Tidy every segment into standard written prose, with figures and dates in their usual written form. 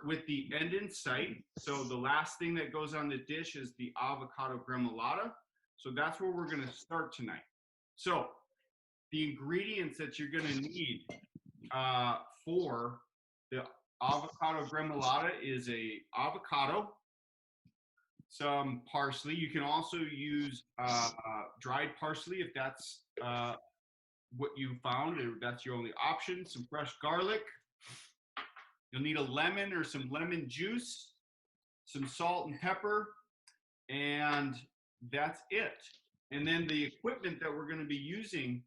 start with the end in sight. So the last thing that goes on the dish is the avocado gremolata. So that's where we're going to start tonight. So the ingredients that you're going to need for the avocado gremolata is a avocado, some parsley. You can also use dried parsley if that's what you found, or that's your only option. Some fresh garlic. You'll need a lemon or some lemon juice, some salt and pepper, and that's it. And then the equipment that we're going to be using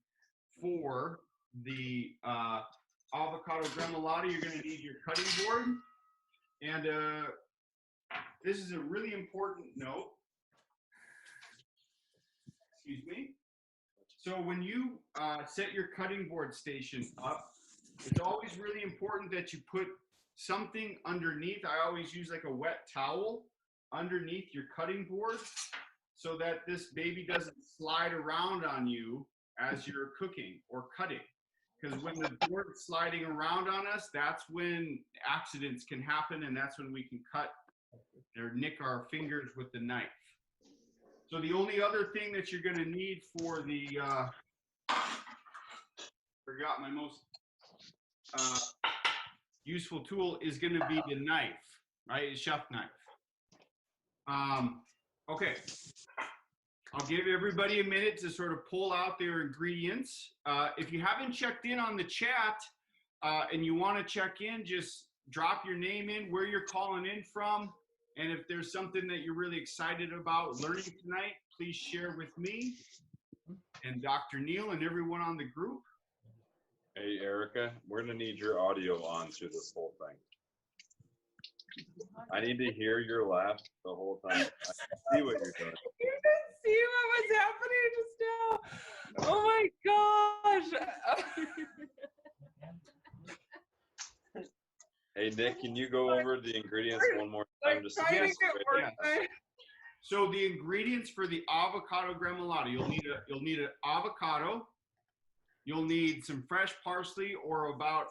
for the avocado gremolata, you're going to need your cutting board. And this is a really important note. Excuse me. So when you set your cutting board station up, it's always really important that you put something underneath. I always use like a wet towel underneath your cutting board so that this baby doesn't slide around on you as you're cooking or cutting. Because when the board is sliding around on us, that's when accidents can happen, and that's when we can cut or nick our fingers with the knife. So the only other thing that you're going to need for the, forgot my most useful tool is going to be the knife, right? A chef knife. Okay. I'll give everybody a minute to sort of pull out their ingredients. If you haven't checked in on the chat and you want to check in, just drop your name in, where you're calling in from. And if there's something that you're really excited about learning tonight, please share with me and Dr. Neil and everyone on the group. Hey, Erica, we're going to need your audio on through this whole thing. I need to hear your laugh the whole time. I can see what you're doing. You can see what was happening just now. Oh my gosh. Hey, Nick, can you go over the ingredients one more time? Just Yes. So the ingredients for the avocado gremolata, you'll need an avocado. You'll need some fresh parsley, or about,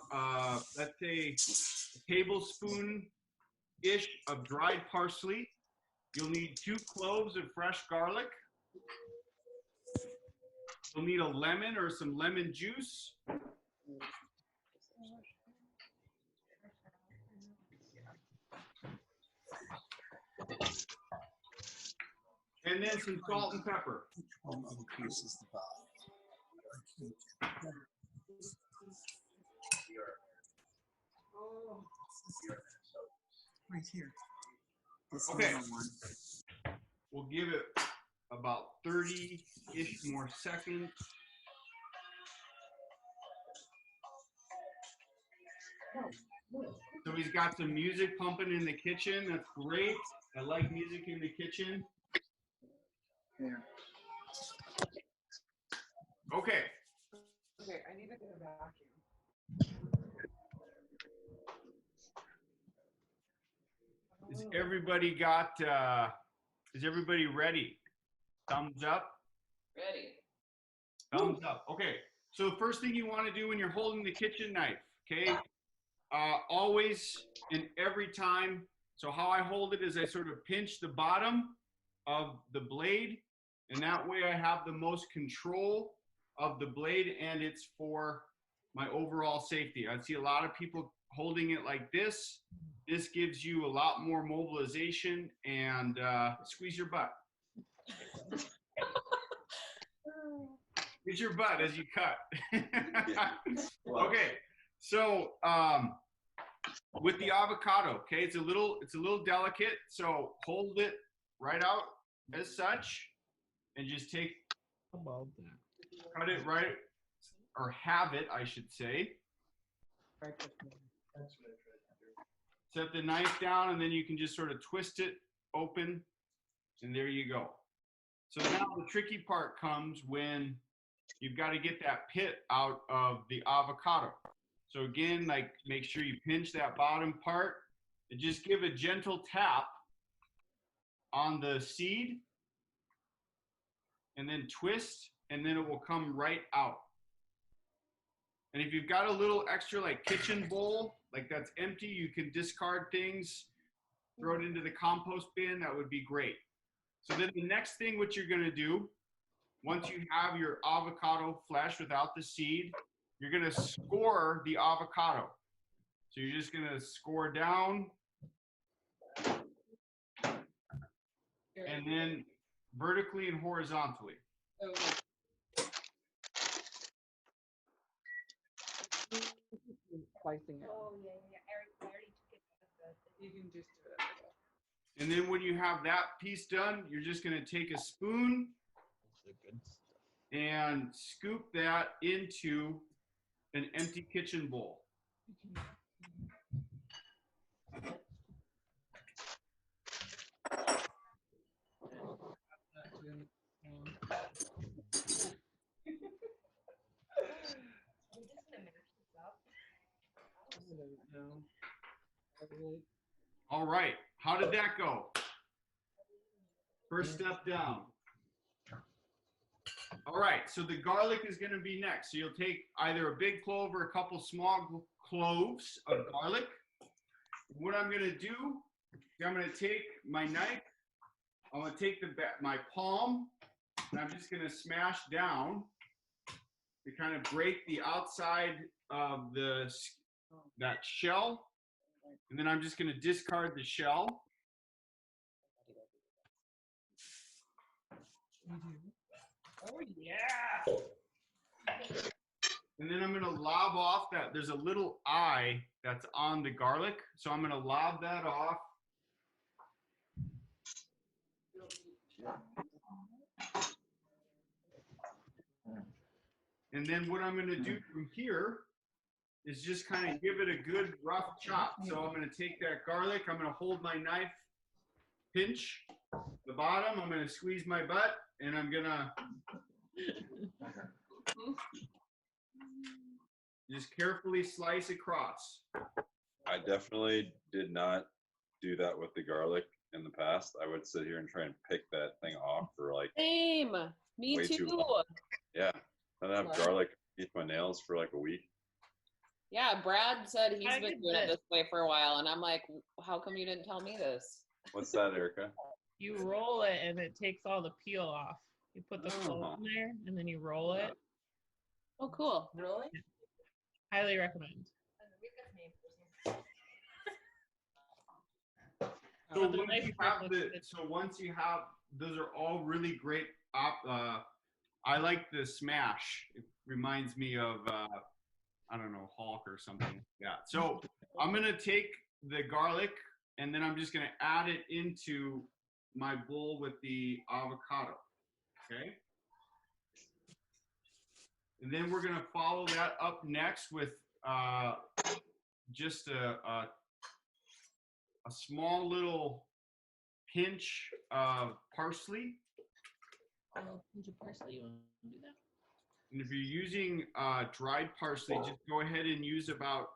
let's say, a tablespoon-ish of dried parsley. You'll need 2 cloves of fresh garlic. You'll need a lemon or some lemon juice. And then some salt and pepper. Which one increases the vibe? Right here. This Okay. one. We'll give it about 30-ish more seconds. So he's got some music pumping in the kitchen. That's great. I like music in the kitchen. There. Okay. Okay, I need to get a vacuum. Is everybody ready? Thumbs up? Ready. Thumbs up. Okay. So the first thing you want to do when you're holding the kitchen knife, okay? Always and every time. So how I hold it is I sort of pinch the bottom of the blade, and that way I have the most control of the blade, and it's for my overall safety. I see a lot of people holding it like this. This gives you a lot more mobilization, and squeeze your butt. Squeeze your butt as you cut. Okay, so with the avocado, okay, it's a little delicate, so hold it right out as such, and just take, cut it right, or have it, I should say. Set the knife down, and then you can just sort of twist it open, and there you go. So now the tricky part comes when you've got to get that pit out of the avocado. So again, like, make sure you pinch that bottom part and just give a gentle tap on the seed, and then twist, and then it will come right out. And if you've got a little extra like kitchen bowl, like that's empty, you can discard things, throw it into the compost bin. That would be great. So then the next thing what you're gonna do, once you have your avocado flesh without the seed, you're gonna score the avocado. So you're just gonna score down and then vertically and horizontally. Slicing it. Oh, yeah, yeah. I already took it out of the. You can just do it. And then when you have that piece done, you're just gonna take a spoon and scoop that into an empty kitchen bowl. I'm just gonna mash this up. All right, how did that go? First step down. All right, so the garlic is gonna be next. So you'll take either a big clove or a couple small cloves of garlic. What I'm gonna do, I'm gonna take my knife, I'm gonna take my palm, and I'm just gonna smash down to kind of break the outside of that shell. And then I'm just gonna discard the shell. Oh yeah. And then I'm gonna lob off that. There's a little eye that's on the garlic. So I'm gonna lob that off. And then what I'm gonna do from here is just kind of give it a good rough chop. So I'm gonna take that garlic, I'm gonna hold my knife, pinch the bottom, I'm gonna squeeze my butt, and I'm gonna just carefully slice across. I definitely did not do that with the garlic in the past. I would sit here and try and pick that thing off for like Same. Me way too. too long. Yeah. I'd have garlic eat my nails for like a week. Yeah, Brad said he's I been did doing it this. this way for a while, and I'm like, how come you didn't tell me this? What's that, Erica? You roll it and it takes all the peel off. You put the Oh. clove in there and then you roll it. Oh, cool. Really? Highly recommend. So But the once knife you grip have looks good. once you have, those are all really great. I like the smash. It reminds me of I don't know, Hulk or something like that. So I'm gonna take the garlic and then I'm just gonna add it into my bowl with the avocado. Okay. And then we're gonna follow that up next with just a small little pinch of parsley. Oh, pinch of parsley. You want to do that? And if you're using dried parsley, just go ahead and use about,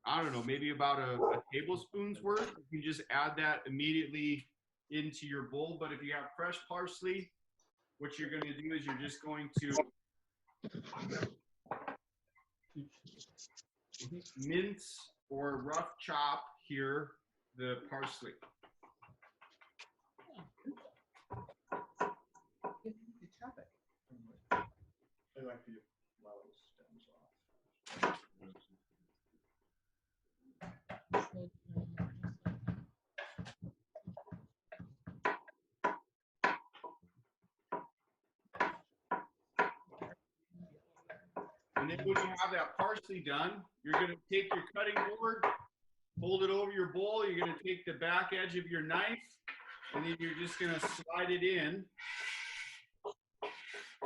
I don't know, maybe about a tablespoon's worth. You can just add that immediately into your bowl. But if you have fresh parsley, what you're going to do is you're just going to mince or rough chop here the parsley. You chop it. I like to allow those stems off. And then when you have that parsley done, you're going to take your cutting board, hold it over your bowl. You're going to take the back edge of your knife, and then you're just going to slide it in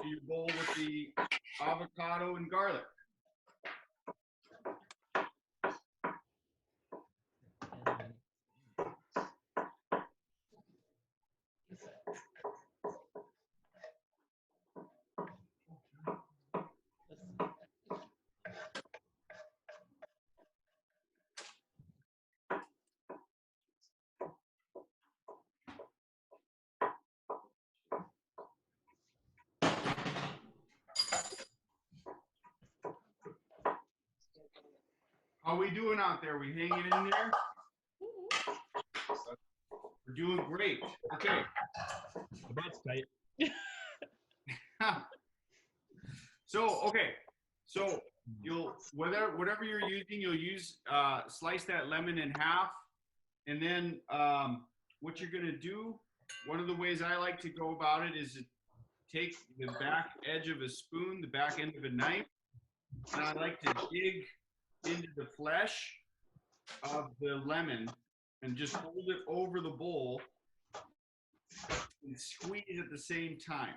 to your bowl with the avocado and garlic. How we doing out there? We hanging in there? We're doing great. Okay. The butt's tight. So you'll whatever you're using, you'll use slice that lemon in half, and then what you're gonna do. One of the ways I like to go about it is to take the back edge of a spoon, the back end of a knife, and I like to dig into the flesh of the lemon and just hold it over the bowl and squeeze at the same time.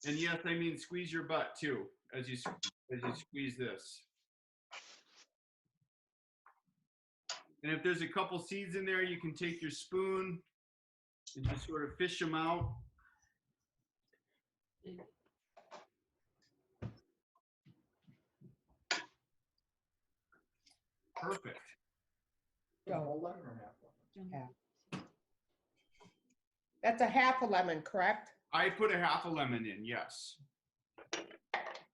And yes, I mean squeeze your butt too as you squeeze this. And if there's a couple seeds in there, you can take your spoon and just sort of fish them out. Perfect. That's a half a lemon, correct? I put a half a lemon in, yes.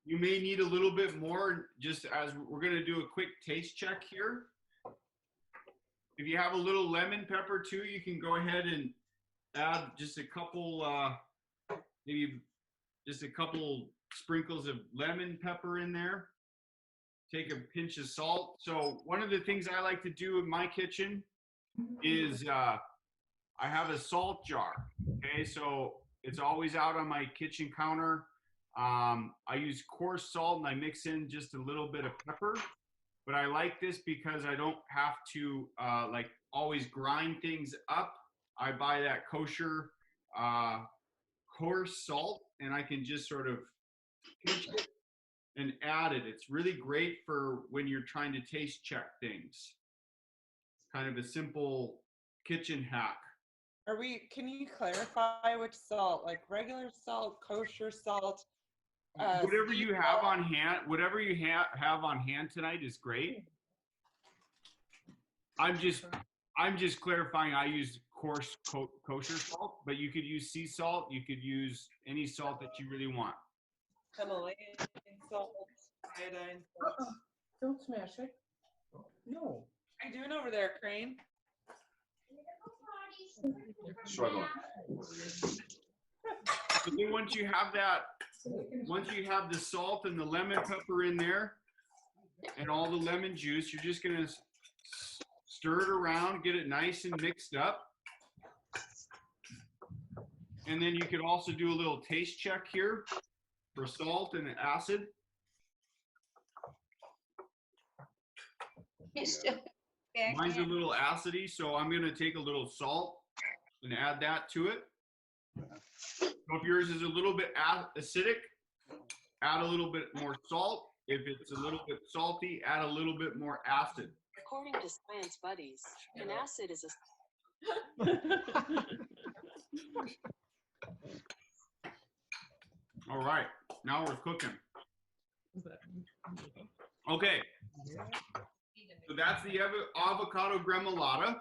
You may need a little bit more, just as we're gonna do a quick taste check here. If you have a little lemon pepper too, you can go ahead and add just a couple, maybe just a couple sprinkles of lemon pepper in there. Take a pinch of salt. So one of the things I like to do in my kitchen is I have a salt jar. Okay, so it's always out on my kitchen counter. I use coarse salt and I mix in just a little bit of pepper. But I like this because I don't have to like always grind things up. I buy that kosher coarse salt, and I can just sort of pinch it and add it. It's really great for when you're trying to taste check things. Kind of a simple kitchen hack. Can you clarify which salt? Like regular salt, kosher salt? Whatever you have on hand, whatever you have on hand tonight is great. I'm just clarifying. I use coarse kosher salt, but you could use sea salt. You could use any salt that you really want. Himalayan salt, iodine salt. Don't smash it. No. How you doing over there, Crane? Struggling. But then once you have the salt and the lemon pepper in there and all the lemon juice, you're just gonna stir it around, get it nice and mixed up. And then you could also do a little taste check here for salt and acid. Mine's a little acidy, so I'm gonna take a little salt and add that to it. So if yours is a little bit acidic, add a little bit more salt. If it's a little bit salty, add a little bit more acid. According to Science Buddies, an acid is a... All right, now we're cooking. Okay, so that's the avocado gremolata.